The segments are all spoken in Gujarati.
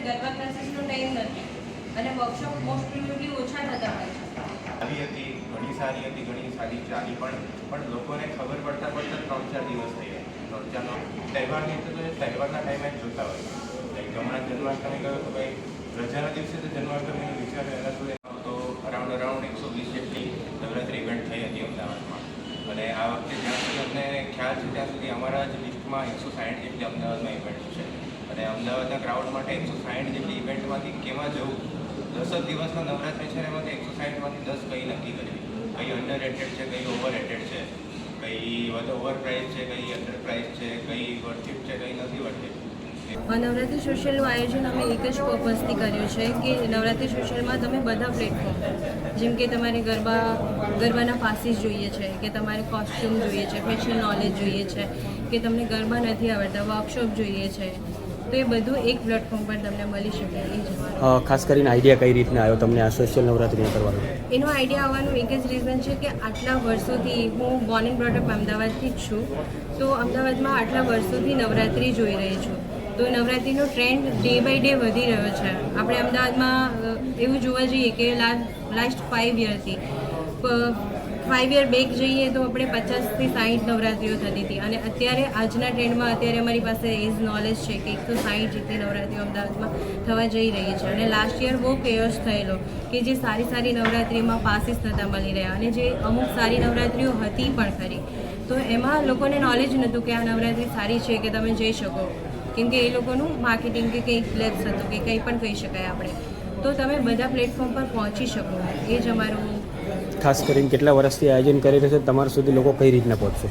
ગરબા ક્લાસીસનો ટાઈમ નથી અને વર્કશોપ મોસ્ટ પ્રોબેબલી ઓછા થતા હોય છે. આવી હતી, ઘણી સારી હતી, ઘણી સારી ચાલી, પણ લોકોને ખબર પડતા 3-4 દિવસ થઈ ગયા. 3-4 તહેવારની તો તહેવારના ટાઈમે જ જોતા હોય. હમણાં જન્માષ્ટમી ગયો તો ભાઈ રજાના દિવસે તો જન્માષ્ટમીનો વિચાર એના સુધી તો અરાઉન્ડ 120 જેટલી નવરાત્રી ઇવેન્ટ થઈ હતી અમદાવાદમાં. અને આ વખતે જ્યાં સુધી અમને ખ્યાલ છે ત્યાં સુધી અમારા જ લિસ્ટમાં 160 જેટલી અમદાવાદમાં ઇવેન્ટ છે. અને અમદાવાદના ક્રાઉડ માટે 160 જેટલી ઇવેન્ટમાંથી કેમાં જવું, 10 જ દિવસના નવરાત્રી છે એમાંથી 160માંથી 10 કઈ નક્કી કરવી, કઈ અંડર રેટેડ છે, કઈ ઓવર રેટેડ છે, કઈ ઓવર પ્રાઇસ છે, કઈ અંડર પ્રાઇસ છે, કઈ વર્થિટ છે, કઈ નથી વર્થિટ. નવરાત્રી સોશિયલનું આયોજન અમે એક જ પર્પઝથી કર્યું છે કે નવરાત્રી સોશિયલમાં તમે બધા પ્લેટફોર્મ, જેમ કે તમારે ગરબાના પાસીસ જોઈએ છે, કે તમારે કોસ્ટ્યુમ જોઈએ છે, ફેશન નોલેજ જોઈએ છે, કે તમને ગરબા નથી આવડતા, વર્કશોપ જોઈએ છે, તો એ બધું એક પ્લેટફોર્મ પર તમને મળી શકે. એ જ ખાસ કરીને આઈડિયા કઈ રીતના આવ્યો તમને આ સોશિયલ નવરાત્રિને કરવાનો? એનો આઈડિયા આવવાનું એક જ રીઝન છે કે આટલા વર્ષોથી હું બોર્ન એન્ડ બ્રોટ અપ અમદાવાદથી જ છું, તો અમદાવાદમાં આટલા વર્ષોથી નવરાત્રિ જોઈ રહી છું. તો નવરાત્રિનો ટ્રેન્ડ ડે બાય ડે વધી રહ્યો છે. આપણે અમદાવાદમાં એવું જોવા જઈએ કે લાસ્ટ 5 યરથી 5 યર બેક જઈએ તો આપણે 50થી 60 નવરાત્રિઓ થતી હતી અને અત્યારે આજના ટ્રેન્ડમાં અત્યારે અમારી પાસે એજ નોલેજ છે કે 160 જેટલી નવરાત્રિઓ અમદાવાદમાં થવા જઈ રહી છે. અને લાસ્ટ યર બહુ કેયોસ થયેલો કે જે સારી નવરાત્રિમાં પાસીસ નહોતા મળી રહ્યા અને જે અમુક સારી નવરાત્રિઓ હતી પણ ખરી, તો એમાં લોકોને નોલેજ નહોતું કે આ નવરાત્રિ સારી છે કે તમે જઈ શકો, કેમ કે એ લોકોનું માર્કેટિંગ કે કંઈક લેબ્સ હતું કે કંઈ પણ કહી શકાય આપણે. તો તમે બધા પ્લેટફોર્મ પર પહોંચી શકો, એ જ અમારું. ખાસ કરીને કેટલા વર્ષથી આયોજન કરી રહ્યો છે, તમારા સુધી લોકો કઈ રીતના પહોંચશે?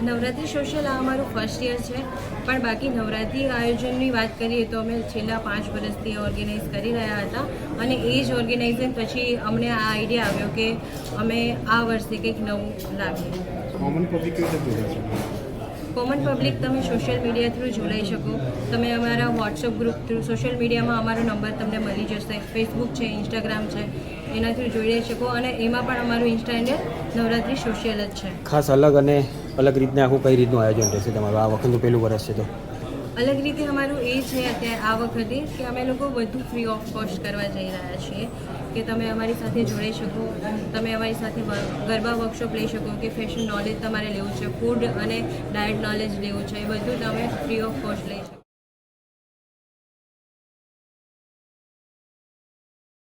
નવરાત્રી સોશિયલ આ અમારું ફર્સ્ટ યર છે, પણ બાકી નવરાત્રી આયોજનની વાત કરીએ તો અમે છેલ્લા 5 વર્ષથી ઓર્ગેનાઇઝ કરી રહ્યા હતા અને એ જ ઓર્ગેનાઇઝિંગ પછી અમને આ આઈડિયા આવ્યો કે અમે આ વર્ષે કંઈક નવું લાવીએ. કોમન પબ્લિક કેવી રીતે જોડાશે? કોમન પબ્લિક તમે સોશિયલ મીડિયા થ્રુ જોડાઈ શકો. તમે અમારા વોટ્સઅપ ગ્રુપ થ્રુ, સોશિયલ મીડિયામાં અમારો નંબર તમને મળી જશે, ફેસબુક છે, ઇન્સ્ટાગ્રામ છે, એના થ્રુ જોડાઈ શકો. અને એમાં પણ અમારું ઇન્સ્ટા હેન્ડલ નવરાત્રી સોશિયલ જ છે. ખાસ અલગ રીતના આખું કઈ રીતનું આયોજન રહેશે તમારું? આ વખતનું પહેલું વર્ષ છે તો અલગ રીતે અમારું એ છે અત્યારે આ વખતે કે અમે લોકો બધું ફ્રી ઓફ કોસ્ટ કરવા જઈ રહ્યા છીએ કે તમે અમારી સાથે જોડાઈ શકો, તમે અમારી સાથે ગરબા વર્કશોપ લઈ શકો, કે ફેશન નોલેજ તમારે લેવું છે, ફૂડ અને ડાયટ નોલેજ લેવું છે, એ બધું તમે ફ્રી ઓફ કોસ્ટ લઈ શકો.